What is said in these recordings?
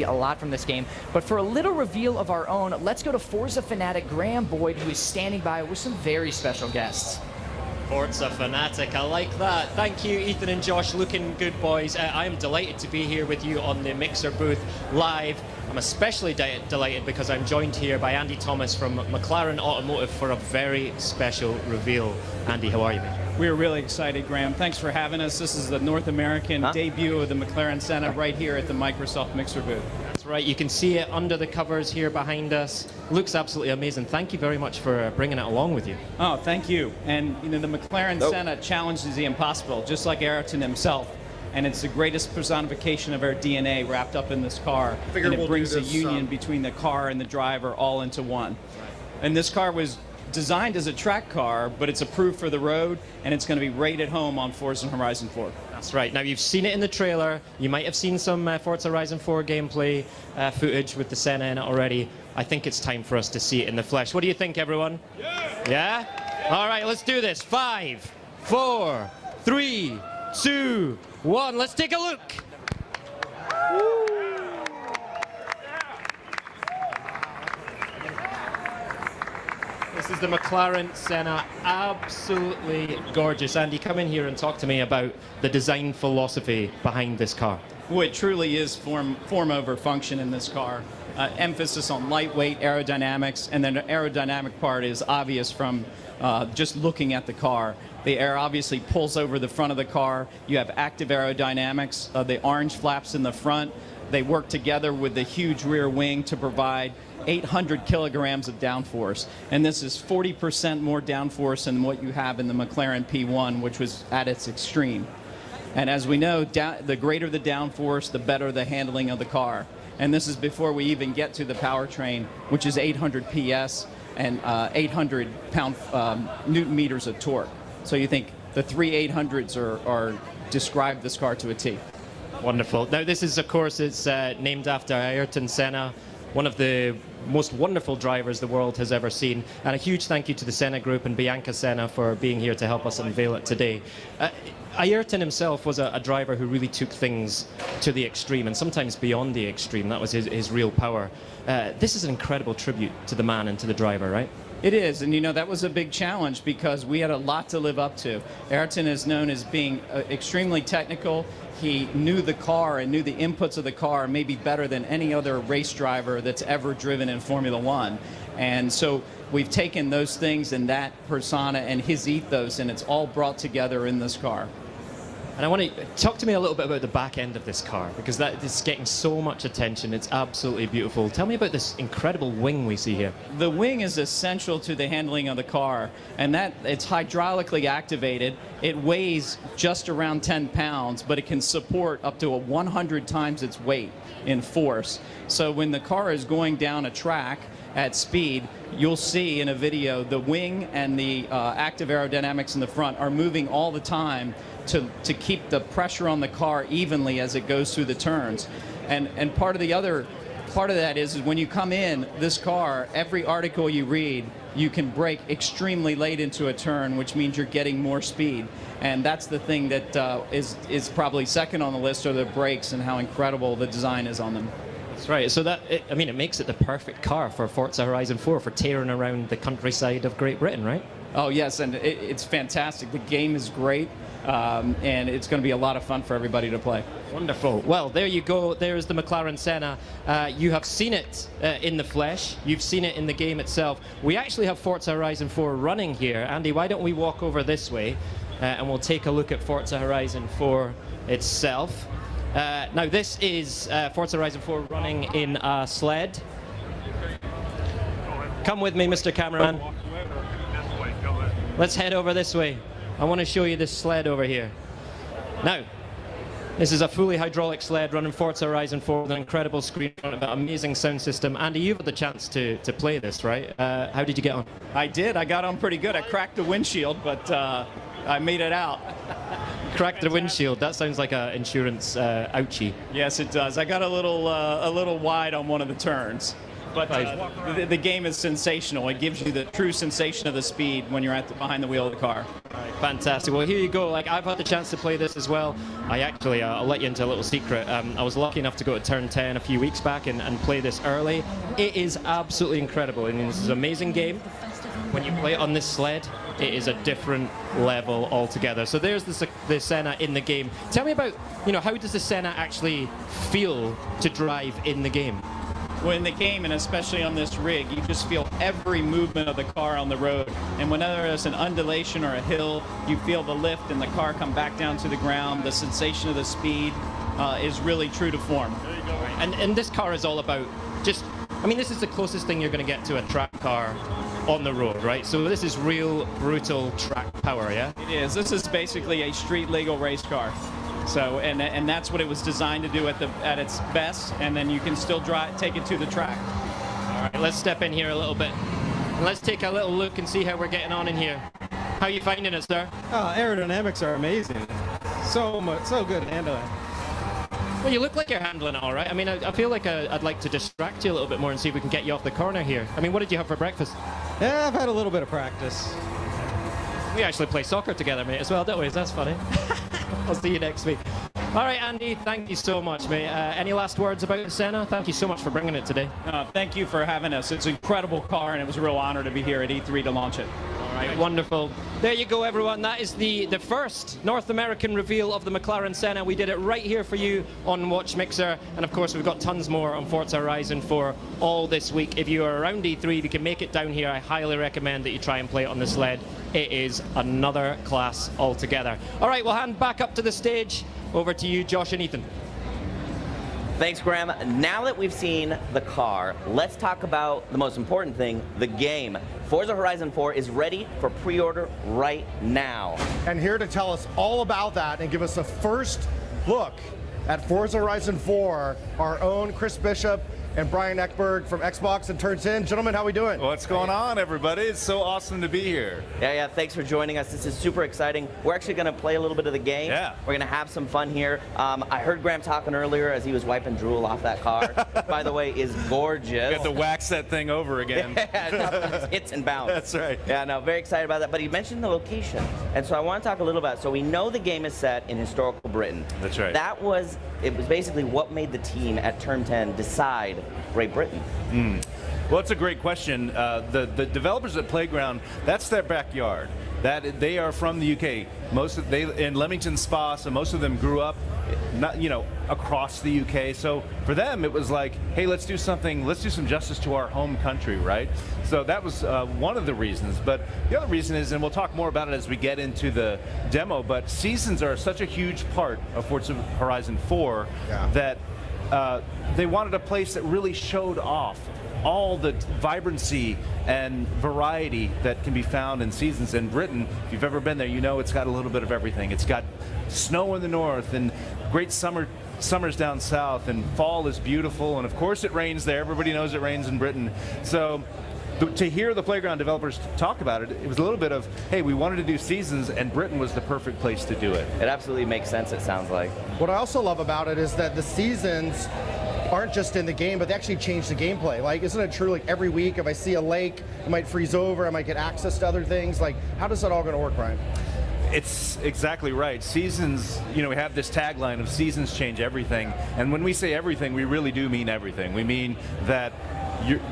a lot from this game. But for a little reveal of our own, let's go to Forza fanatic Graham Boyd, who is standing by with some very special guests. Forza fanatic, I like that. Thank you, Ethan and Josh. Looking good, boys. I am delighted to be here with you on the Mixer booth live. I'm especially delighted because I'm joined here by Andy Thomas from McLaren Automotive for a very special reveal. Andy, how are you, mate? We're really excited, Graham. Thanks for having us. This is the North American debut of the McLaren Senna right here at the Microsoft Mixer booth. That's right. You can see it under the covers here behind us. Looks absolutely amazing. Thank you very much for bringing it along with you. Oh, thank you. And you know, the McLaren Senna challenges the impossible, just like Ayrton himself. And it's the greatest personification of our DNA wrapped up in this car. And it brings a union between the car and the driver all into one. Right. And this car was designed as a track car, but it's approved for the road, and it's going to be right at home on Forza Horizon 4. That's right. Now, you've seen it in the trailer. You might have seen some Forza Horizon 4 gameplay footage with the Senna in it already. I think it's time for us to see it in the flesh. What do you think, everyone? Yeah? Yeah? All right, let's do this. 5, 4, 3, 2, 1. Let's take a look. Woo. This is the McLaren Senna, absolutely gorgeous. Andy, come in here and talk to me about the design philosophy behind this car. Well, it truly is form over function in this car. Emphasis on lightweight aerodynamics, and then the aerodynamic part is obvious from just looking at the car. The air obviously pulls over the front of the car. You have active aerodynamics, the orange flaps in the front. They work together with the huge rear wing to provide 800 kilograms of downforce. And this is 40% more downforce than what you have in the McLaren P1, which was at its extreme. And as we know, the greater the downforce, the better the handling of the car. And this is before we even get to the powertrain, which is 800 PS and 800 Newton meters of torque. So you think the three 800s are describe this car to a T. Wonderful. Now this is, of course, it's named after Ayrton Senna, one of the most wonderful drivers the world has ever seen. And a huge thank you to the Senna Group and Bianca Senna for being here to help us unveil it today. Ayrton himself was a driver who really took things to the extreme, and sometimes beyond the extreme. That was his real power. This is an incredible tribute to the man and to the driver, right? It is, and you know, that was a big challenge because we had a lot to live up to. Ayrton is known as being extremely technical. He knew the car and knew the inputs of the car maybe better than any other race driver that's ever driven in Formula One. And so we've taken those things and that persona and his ethos, and it's all brought together in this car. And I want to talk to me a little bit about the back end of this car, because that is getting so much attention. It's absolutely beautiful. Tell me about this incredible wing we see here. The wing is essential to the handling of the car, and that it's hydraulically activated. It weighs just around 10 pounds, but it can support up to 100 times its weight in force. So when the car is going down a track at speed, you'll see in a video the wing and the active aerodynamics in the front are moving all the time to keep the pressure on the car evenly as it goes through the turns. And part of that is when you come in this car, every article you read, you can brake extremely late into a turn, which means you're getting more speed. And that's the thing that is probably second on the list, are the brakes and how incredible the design is on them. That's right. So I mean, it makes it the perfect car for Forza Horizon 4 for tearing around the countryside of Great Britain, right? Oh yes, and it's fantastic. The game is great, and it's going to be a lot of fun for everybody to play. Wonderful. Well, there you go. There's the McLaren Senna. You have seen it in the flesh. You've seen it in the game itself. We actually have Forza Horizon 4 running here. Andy, why don't we walk over this way, and we'll take a look at Forza Horizon 4 itself. Now, this is Forza Horizon 4 running in a sled. Come with me, Mr. Cameraman. Let's head over this way. I want to show you this sled over here. Now, this is a fully hydraulic sled running Forza Horizon 4 with an incredible screen on it, an amazing sound system. Andy, you've had the chance to play this, right? How did you get on? I did. I got on pretty good. I cracked the windshield, but I made it out. Cracked the windshield. That sounds like an insurance ouchie. Yes, it does. I got a little wide on one of the turns. But the game is sensational. It gives you the true sensation of the speed when you're behind the wheel of the car. Fantastic. Well, here you go. Like, I've had the chance to play this as well. I actually, I'll let you into a little secret. I was lucky enough to go to Turn 10 a few weeks back and play this early. It is absolutely incredible. I mean, this is an amazing game. When you play it on this sled, it is a different level altogether. So there's the Senna in the game. Tell me about, how does the Senna actually feel to drive in the game? Well, in the game, and especially on this rig, you just feel every movement of the car on the road. And whenever there's an undulation or a hill, you feel the lift and the car come back down to the ground. The sensation of the speed is really true to form. There you go. And this car is all about this is the closest thing you're going to get to a track car on the road, right? So this is real brutal track power, yeah? It is. This is basically a street legal race car. So, and that's what it was designed to do at its best, and then you can still take it to the track. All right, let's step in here a little bit. And let's take a little look and see how we're getting on in here. How are you finding it, sir? Aerodynamics are amazing. So good at handling. Well, you look like you're handling it all right. I mean, I feel like I'd like to distract you a little bit more and see if we can get you off the corner here. I mean, what did you have for breakfast? Yeah, I've had a little bit of practice. We actually play soccer together, mate, as well, don't we? That's funny. I'll see you next week. All right, Andy, thank you so much, mate. Any last words about the Senna? Thank you so much for bringing it today. Thank you for having us. It's an incredible car, and it was a real honor to be here at E3 to launch it. All right, wonderful. There you go, everyone. That is the first North American reveal of the McLaren Senna. We did it right here for you on Watch Mixer. And of course, we've got tons more on Forza Horizon for all this week. If you are around E3, if you can make it down here, I highly recommend that you try and play it on the sled. It is another class altogether. All right, we'll hand back up to the stage. Over to you, Josh and Ethan. Thanks, Graham. Now that we've seen the car, let's talk about the most important thing, the game. Forza Horizon 4 is ready for pre-order right now. And here to tell us all about that and give us a first look at Forza Horizon 4, our own Chris Bishop and Brian Eckberg from Xbox and Turn 10. Gentlemen, how we doing? What's going on, everybody? It's so awesome to be here. Yeah, thanks for joining us. This is super exciting. We're actually going to play a little bit of the game. Yeah. We're going to have some fun here. I heard Graham talking earlier as he was wiping drool off that car. By the way, is gorgeous. Got to wax that thing over again. Yeah, hits and bounce. That's right. Yeah, no, very excited about that. But he mentioned the location. And so I want to talk a little about it. So we know the game is set in historical Britain. That's right. It was basically what made the team at Turn 10 decide Great Britain. Well, it's a great question. The developers at Playground, that's their backyard. That they are from the UK. They in Leamington Spa, so most of them grew up, across the UK. So for them, it was like, hey, let's do some justice to our home country, right? So that was one of the reasons. But the other reason is, and we'll talk more about it as we get into the demo, but seasons are such a huge part of Forza Horizon 4 that they wanted a place that really showed off all the vibrancy and variety that can be found in seasons in Britain. If you've ever been there, you know it's got a little bit of everything. It's got snow in the north and great summers down south, and fall is beautiful, and of course it rains there. Everybody knows it rains in Britain. So to hear the Playground developers talk about it, it was a little bit of, hey, we wanted to do seasons, and Britain was the perfect place to do it. It absolutely makes sense, it sounds like. What I also love about it is that the seasons aren't just in the game, but they actually change the gameplay. Like, isn't it true, like every week if I see a lake, it might freeze over, I might get access to other things? Like, how does that all gonna work, Brian? It's exactly right. Seasons, we have this tagline of seasons change everything. And when we say everything, we really do mean everything. We mean that,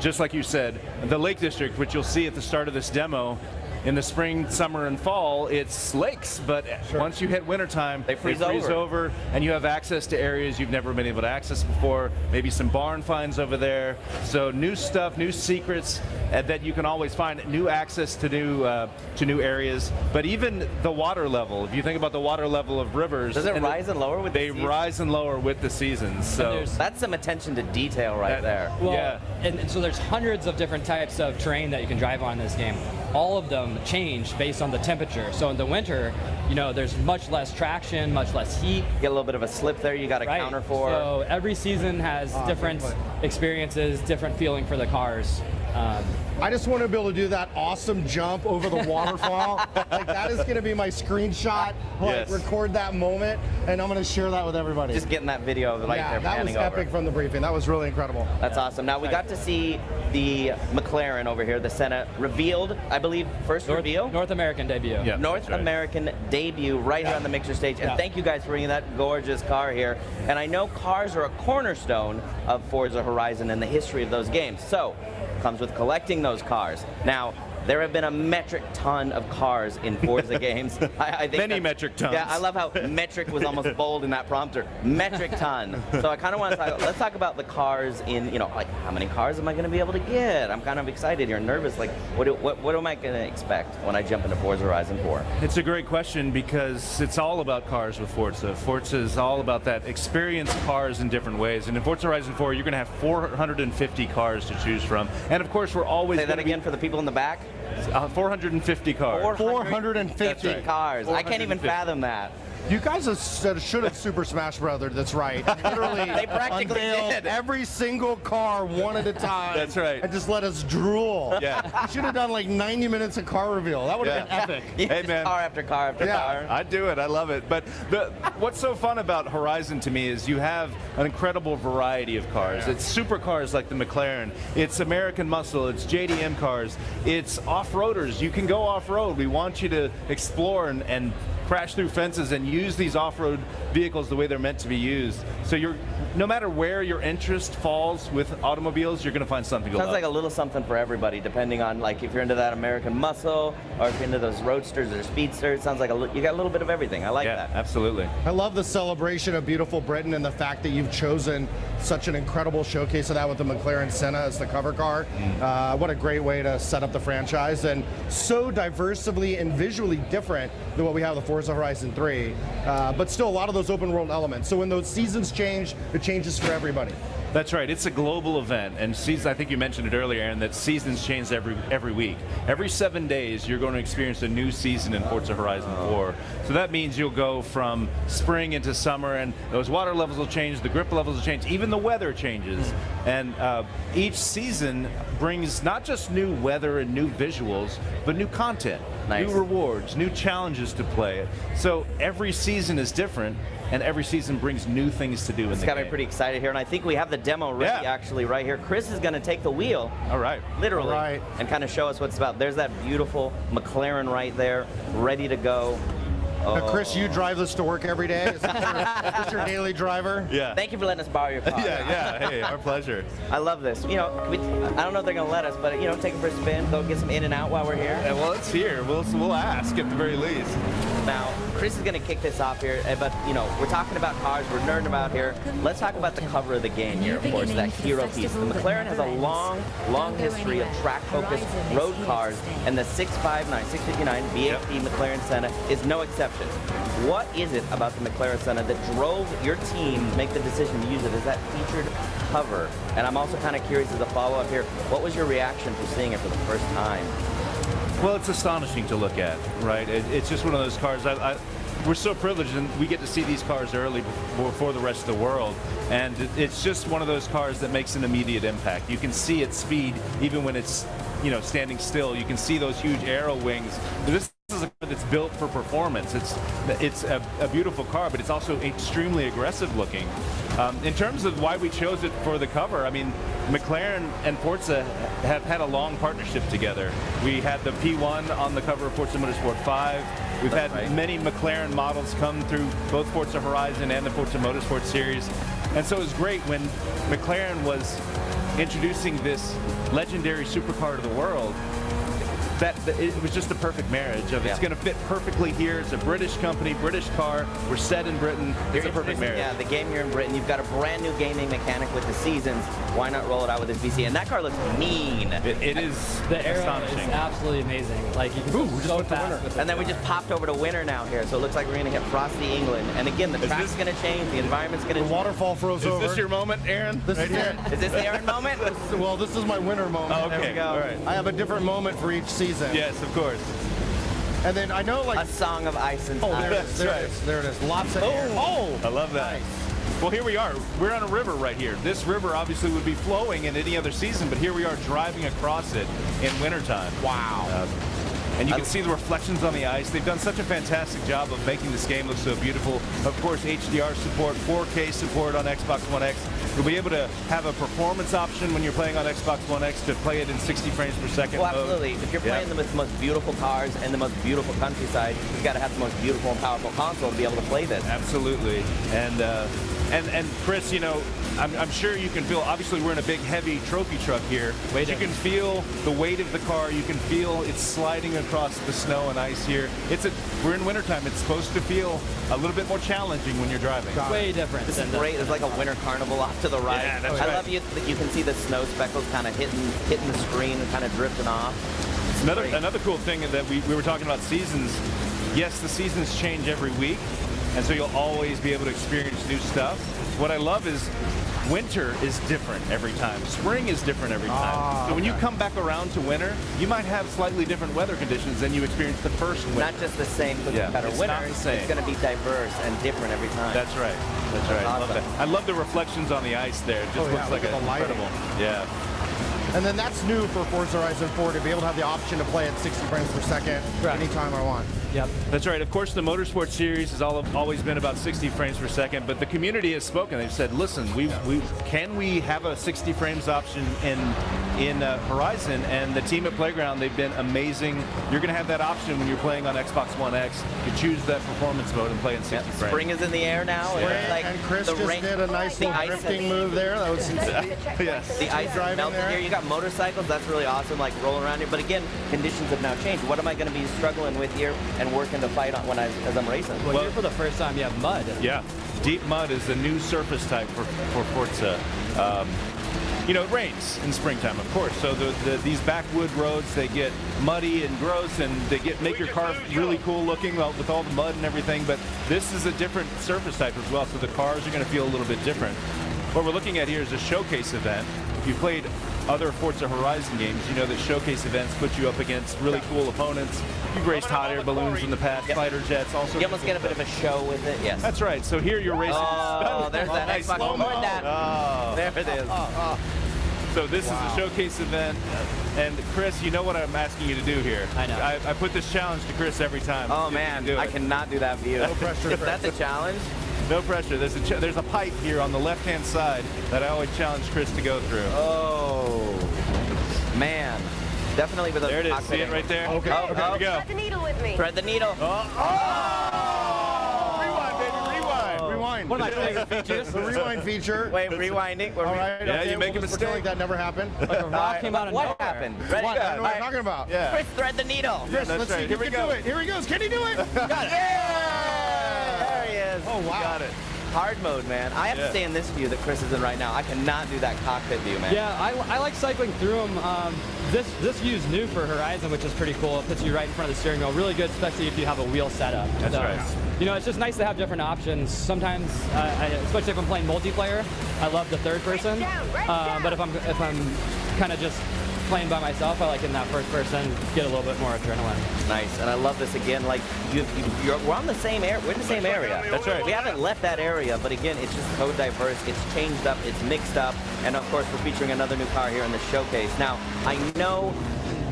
just like you said, the Lake District, which you'll see at the start of this demo, in the spring, summer, and fall, it's lakes, but once you hit wintertime, they freeze over, and you have access to areas you've never been able to access before, maybe some barn finds over there. So new stuff, new secrets that you can always find, new access to new areas. But even the water level, if you think about the water level of rivers, does it rise and lower with the seasons? They rise and lower with the seasons. So that's some attention to detail right there. Well, yeah. And so there's hundreds of different types of terrain that you can drive on in this game. All of them change based on the temperature. So in the winter, there's much less traction, much less heat. You get a little bit of a slip there you got to counter for. So every season has different experiences, different feeling for the cars. I just want to be able to do that awesome jump over the waterfall. Like, that is going to be my screenshot. Like, Yes. record that moment, and I'm going to share that with everybody. Just getting that video of the yeah, that was epic from the briefing. That was really incredible. That's awesome. Now, we got to see the McLaren over here, the Senna, revealed, I believe, first reveal? North American debut. Yeah. North That's right. American debut right here on the mixer stage. And Yeah. thank you guys for bringing that gorgeous car here. And I know cars are a cornerstone of Forza Horizon and the history of those games. So, comes with collecting those cars. Now, there have been a metric ton of cars in Forza games. I think Many metric tons. Yeah, I love how metric was almost bold in that prompter. Metric ton. So I kind of want to talk, let's talk about the cars in, you know, like how many cars am I going to be able to get? I'm kind of excited here, nervous. Like, what am I going to expect when I jump into Forza Horizon 4? It's a great question because it's all about cars with Forza. Forza is all about that experience cars in different ways. And in Forza Horizon 4, you're going to have 450 cars to choose from. And of course, we're always Say that gonna be- again for the people in the back. 450 cars. 450. That's right. cars. I can't even 450. fathom that. You guys should have Super Smash Brothers. That's right. Literally, They practically unveiled did. every single car one at a time. That's right. And just let us drool. Yeah. You should have done like 90 minutes of car reveal. That would have Yeah. been epic. Hey, man. Car after car after Yeah. car. I do it. I love it. But what's so fun about Horizon to me is you have an incredible variety of cars. It's supercars like the McLaren. It's American muscle. It's JDM cars. It's off-roaders. You can go off-road. We want you to explore and crash through fences and use these off-road vehicles the way they're meant to be used. So no matter where your interest falls with automobiles, you're going to find something to Sounds love. like a little something for everybody, depending on like if you're into that American muscle or if you're into those roadsters or speedsters. Sounds like you got a little bit of everything. I like yeah, that. absolutely. I love the celebration of beautiful Britain and the fact that you've chosen such an incredible showcase of that with the McLaren Senna as the cover car. What a great way to set up the franchise, and so diversively and visually different than what we have with Forza Horizon 3, but still a lot of those open world elements. So when those seasons change, it changes for everybody. That's right. It's a global event, and I think you mentioned it earlier, Aaron, that seasons change every week. Every 7 days, you're going to experience a new season in Forza Horizon 4. So that means you'll go from spring into summer, and those water levels will change, the grip levels will change, even the weather changes. And each season brings not just new weather and new visuals, but new content, Nice. new rewards, new challenges to play. So every season is different, and every season brings new things to do in It's the got game. me pretty excited here, and I think we have the demo ready actually right here. Chris is going to take the wheel, All right. literally, All right. and kind of show us what it's about. There's that beautiful McLaren right there, ready to go. Now, Chris, you drive this to work every day? Is this your daily driver? Yeah. Thank you for letting us borrow your car. Yeah. Hey, our pleasure. I love this. You know, I don't know if they're going to let us, but, you know, take it for a spin, go get some in and out while we're here. Yeah, well, it's here. We'll ask at the very least. Now, Chris is going to kick this off here, but, you know, we're talking about cars, we're nerding about here. Let's talk about the cover of the game here, of course, that hero piece. The McLaren has a long history of track-focused road cars, and the 659 VHP McLaren Senna is no exception. What is it about the McLaren Senna that drove your team to make the decision to use it as that featured cover? And I'm also kind of curious as a follow-up here, what was your reaction to seeing it for the first time? Well, it's astonishing to look at, right? It's just one of those cars. We're so privileged, and we get to see these cars early before the rest of the world. And it's just one of those cars that makes an immediate impact. You can see its speed even when it's, standing still. You can see those huge aero wings. This is a car that's built for performance. It's a beautiful car, but it's also extremely aggressive looking. In terms of why we chose it for the cover, I mean, McLaren and Forza have had a long partnership together. We had the P1 on the cover of Forza Motorsport 5. We've had many McLaren models come through both Forza Horizon and the Forza Motorsport series. And so it was great when McLaren was introducing this legendary supercar to the world. That it was just a perfect marriage of it's going to fit perfectly here. It's a British company, British car. We're set in Britain. It's a perfect marriage. Yeah, the game here in Britain. You've got a brand new gaming mechanic with the seasons. Why not roll it out with this VC? And that car looks mean. It is The aero astonishing. is absolutely amazing. Like you can go so fast with And then we just popped over to winter now here, so it looks like we're going to hit frosty England. And again, the track's going to change, the environment's going to The change. waterfall froze Is over. this your moment, Aaron? This is it. Is this the Aaron moment? Well, this is my winter moment. Oh, okay. There we go. All right. I have a different moment for each season. Yes, of course. And then I know, A like, song of ice and oh, time. there it is. There it is. There it is. Lots of air. Oh, I love that. Well, here we are. We're on a river right here. This river obviously would be flowing in any other season, but here we are driving across it in wintertime. Wow. And you can see the reflections on the ice. They've done such a fantastic job of making this game look so beautiful. Of course, HDR support, 4K support on Xbox One X. You'll be able to have a performance option when you're playing on Xbox One X to play it in 60 frames per second. Well, absolutely. If you're playing them with the most beautiful cars and the most beautiful countryside, you've got to have the most beautiful and powerful console to be able to play this. Absolutely. And Chris, you know, I'm sure you can feel, obviously we're in a big heavy trophy truck here. You can feel the weight of the car. You can feel it's sliding across the snow and ice here. We're in wintertime. It's supposed to feel a little bit more challenging when you're driving. Way different. This is great. There's like a winter carnival off to the right. Yeah, that's I right. love that you can see the snow speckles kind of hitting the screen and kind of drifting off. Another cool thing that we were talking about seasons. Yes, the seasons change every week, and so you'll always be able to experience new stuff. What I love is winter is different every time. Spring is different every time. So when you come back around to winter, you might have slightly different weather conditions than you experienced the first winter. Not just the same cookie cutter it's winter. not the same. It's going to be diverse and different every time. That's right. That's right. I love awesome. that. I love the reflections on the ice there. It just looks like look at the lighting. incredible. Yeah. And then that's new for Forza Horizon 4 to be able to have the option to play at 60 frames per second anytime I want. Yep. That's right. Of course, the Motorsport Series has always been about 60 frames per second, but the community has spoken. They've said, listen, can we have a 60 frames option in Horizon? And the team at Playground, they've been amazing. You're going to have that option when you're playing on Xbox One X. You choose that performance mode and play in 60 frames. Spring is in the air now. And Chris just did a nice little drifting move there. That was Yes. The ice is melted here. You got motorcycles. That's really awesome, like rolling around here. But again, conditions have now changed. What am I going to be struggling with here and working to fight on as I'm racing? Well, here for the first time, you have mud. Yeah. Deep mud is the new surface type for Forza. You know, it rains in springtime, of course. So these backwood roads, they get muddy and gross, and they make your car really cool looking with all the mud and everything. But this is a different surface type as well, so the cars are going to feel a little bit different. What we're looking at here is a showcase event. If you played other Forza Horizon games, you know that showcase events put you up against really cool opponents. You've raced hot air balloons in the past, fighter jets, all sorts of You almost get a bit of a show with it, yes. That's right. So here you're racing. Oh, there's that nice Xbox slow-mo. One down. Oh. There it is. So this is a showcase event. And Chris, you know what I'm asking you to do here. I know. I put this challenge to Chris every time. Oh man, I cannot do that view. No pressure. If that's a challenge, No pressure. There's a pipe here on the left-hand side that I always challenge Chris to go through. oh man, definitely with a There it is. cockpit See it angle. right there? Okay. Oh, Here we go. Thread the needle with me. Thread the needle. Rewind, baby, rewind. Rewind. One of my favorite features. The rewind feature. Wait, rewinding. All right. Yeah, okay, you make a we'll just pretend mistake. like that never happened. A rock came out of What nowhere. happened? Ready? What? I know what I'm talking about. Yeah. Chris, thread the needle. Chris, that's let's right. see if Here he we can go. do it. Here he goes. Can he do it? Got it. There he is. Oh, wow. Got it. Hard mode, man. I have to stay in this view that Chris is in right now. I cannot do that cockpit view, man. Yeah, I like cycling through them. This view is new for Horizon, which is pretty cool. It puts you right in front of the steering wheel. Really good, especially if you have a wheel setup. That's right. You know, it's just nice to have different options. Sometimes, especially if I'm playing multiplayer, I love the third person. But if I'm kind of just playing by myself, I like in that first person, get a little bit more adrenaline. Nice, and I love this again. Like we're on the same area. We're in the same area. That's right. We haven't left that area, but again, it's just so diverse. It's changed up. It's mixed up, and of course, we're featuring another new car here in the showcase. Now, I know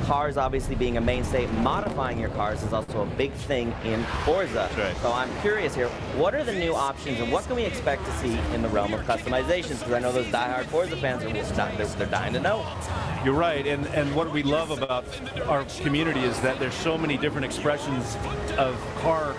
cars obviously being a mainstay, modifying your cars is also a big thing in Forza. That's right. So I'm curious here, what are the new options and what can we expect to see in the realm of customizations? Because I know those diehard Forza fans they're dying to know. You're right, and what we love about our community is that there's so many different expressions of car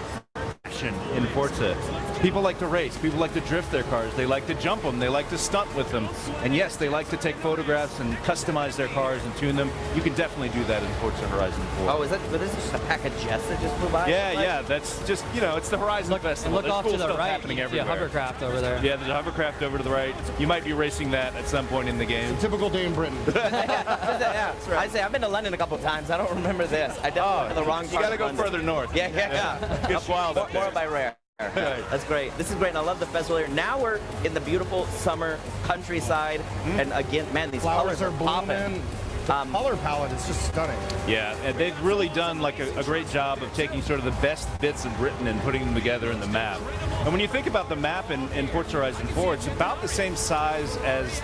action in Forza. People like to race, people like to drift their cars, they like to jump them, they like to stunt with them, and yes, they like to take photographs and customize their cars and tune them. You can definitely do that in Forza Horizon 4. Oh, was this just a pack of jets that just flew by? Yeah, that's just, you know, it's the Horizon Festival. Look There's off cool to the stuff right, happening you see a everywhere. hovercraft over there. Yeah, there's a hovercraft over to the right. You might be racing that at some point in the game. Typical day in Britain. Yeah, I say I've been to London a couple times. I don't remember this. I definitely went to the wrong You part gotta of go London. further north. Yeah. It's wild up More there. by rare. That's great. This is great, and I love the festival here. Now we're in the beautiful summer countryside, and again, man, these Flowers colors are popping. blooming. Color palette is just stunning. Yeah, and they've really done like a great job of taking sort of the best bits of Britain and putting them together in the map. And when you think about the map in Forza Horizon 4, it's about the same size as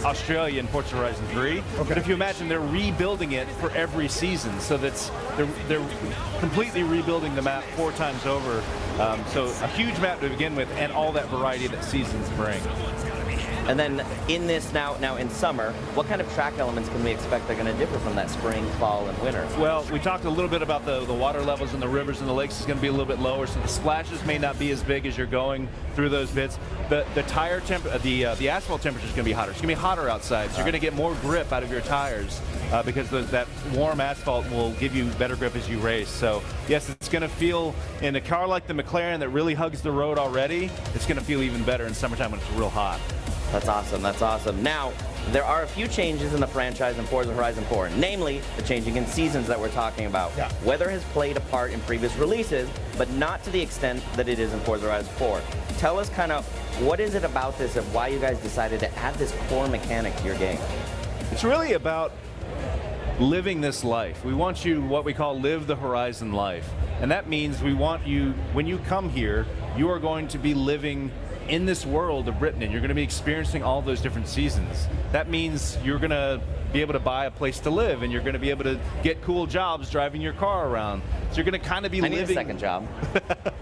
Australia in Forza Horizon 3. Okay. But if you imagine, they're rebuilding it for every season, so they're completely rebuilding the map 4 times over. So a huge map to begin with, and all that variety that seasons bring. And then in this now in summer, what kind of track elements can we expect are going to differ from that spring, fall, and winter? Well, we talked a little bit about the water levels in the rivers and the lakes is going to be a little bit lower, so the splashes may not be as big as you're going through those bits. The tire the asphalt temperature is going to be hotter. It's going to be hotter outside, so you're going to get more grip out of your tires because that warm asphalt will give you better grip as you race. So yes, it's going to feel, in a car like the McLaren that really hugs the road already, it's going to feel even better in summertime when it's real hot. That's awesome. That's awesome. Now, there are a few changes in the franchise in Forza Horizon 4, namely the changing in seasons that we're talking about. Yeah. Weather has played a part in previous releases, but not to the extent that it is in Forza Horizon 4. Tell us kind of what is it about this and why you guys decided to add this core mechanic to your game? It's really about living this life. We want you what we call live the Horizon life. And that means we want you, when you come here, you are going to be living in this world of Britain, and you're going to be experiencing all those different seasons. That means you're going to be able to buy a place to live, and you're going to be able to get cool jobs driving your car around. So you're going to kind of be living. I need a second job.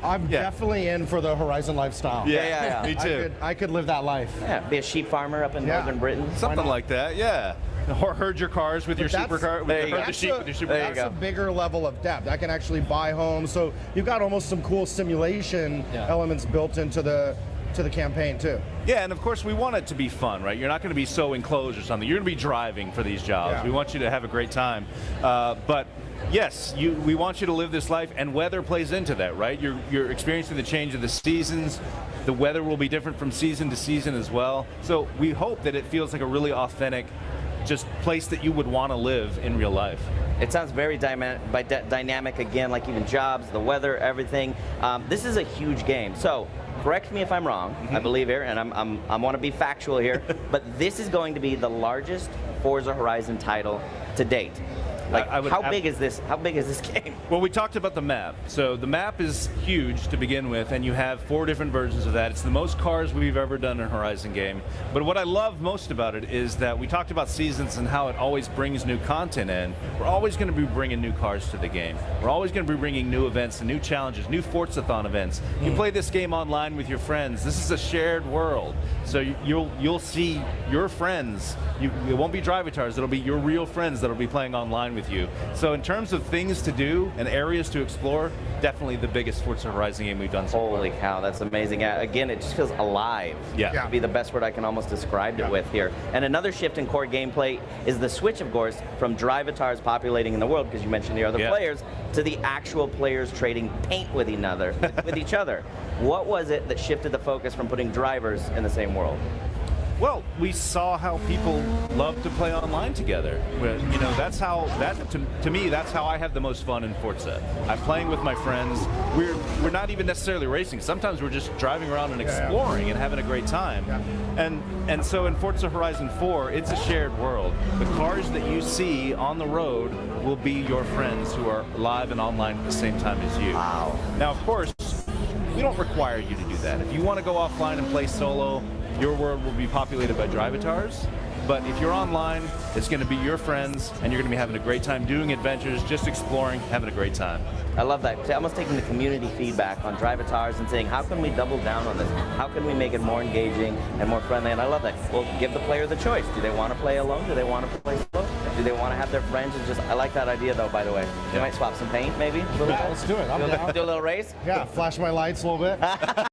I'm definitely in for the Horizon lifestyle. Yeah. Me too. I could live that life. Yeah, be a sheep farmer up in northern Britain. Something like that, yeah. Or herd your cars with your supercar. There you go. Herd the sheep with your supercar. There you That's go. a bigger level of depth. I can actually buy homes. So you've got almost some cool simulation elements built into the campaign too. Yeah, and of course we want it to be fun, right? You're not going to be so enclosed or something. You're going to be driving for these jobs. Yeah. We want you to have a great time. But yes, we want you to live this life, and weather plays into that, right? You're experiencing the change of the seasons. The weather will be different from season to season as well. So we hope that it feels like a really authentic, just place that you would want to live in real life. It sounds very dynamic again, like even jobs, the weather, everything. This is a huge game. So correct me if I'm wrong. I believe here, and I want to be factual here, but this is going to be the largest Forza Horizon title to date. Like, how big is this? How big is this game? Well, we talked about the map. So the map is huge to begin with, and you have 4 different versions of that. It's the most cars we've ever done in a Horizon game. But what I love most about it is that we talked about seasons and how it always brings new content in. We're always going to be bringing new cars to the game. We're always going to be bringing new events and new challenges, new Forza-thon events. You play this game online with your friends. This is a shared world. So you'll see your friends. It won't be drivatars. It'll be your real friends that'll be playing online with you. So in terms of things to do and areas to explore, definitely the biggest Forza Horizon game we've done so far. Holy cow, that's amazing. Again, it just feels alive. Yeah. Would be the best word I can almost describe it with here. And another shift in core gameplay is the switch, of course, from drivatars populating in the world, because you mentioned the other players, to the actual players trading paint with each other. What was it that shifted the focus from putting drivers in the same world? Well, we saw how people love to play online together. You know, to me, that's how I have the most fun in Forza. I'm playing with my friends. We're not even necessarily racing. Sometimes we're just driving around and exploring and having a great time. And so in Forza Horizon 4, it's a shared world. The cars that you see on the road will be your friends who are live and online at the same time as you. Wow. Now, of course, we don't require you to do that. If you want to go offline and play solo, your world will be populated by drivatars. But if you're online, it's going to be your friends, and you're going to be having a great time doing adventures, just exploring, having a great time. I love that. Almost taking the community feedback on drivatars and saying, how can we double down on this? How can we make it more engaging and more friendly? And I love that. Well, give the player the choice. Do they want to play alone? Do they want to play solo? Do they want to have their friends? And just, I like that idea, though, by the way. They might swap some paint, maybe? Let's do it. I'm down. Do a little race? Yeah, flash my lights a little bit.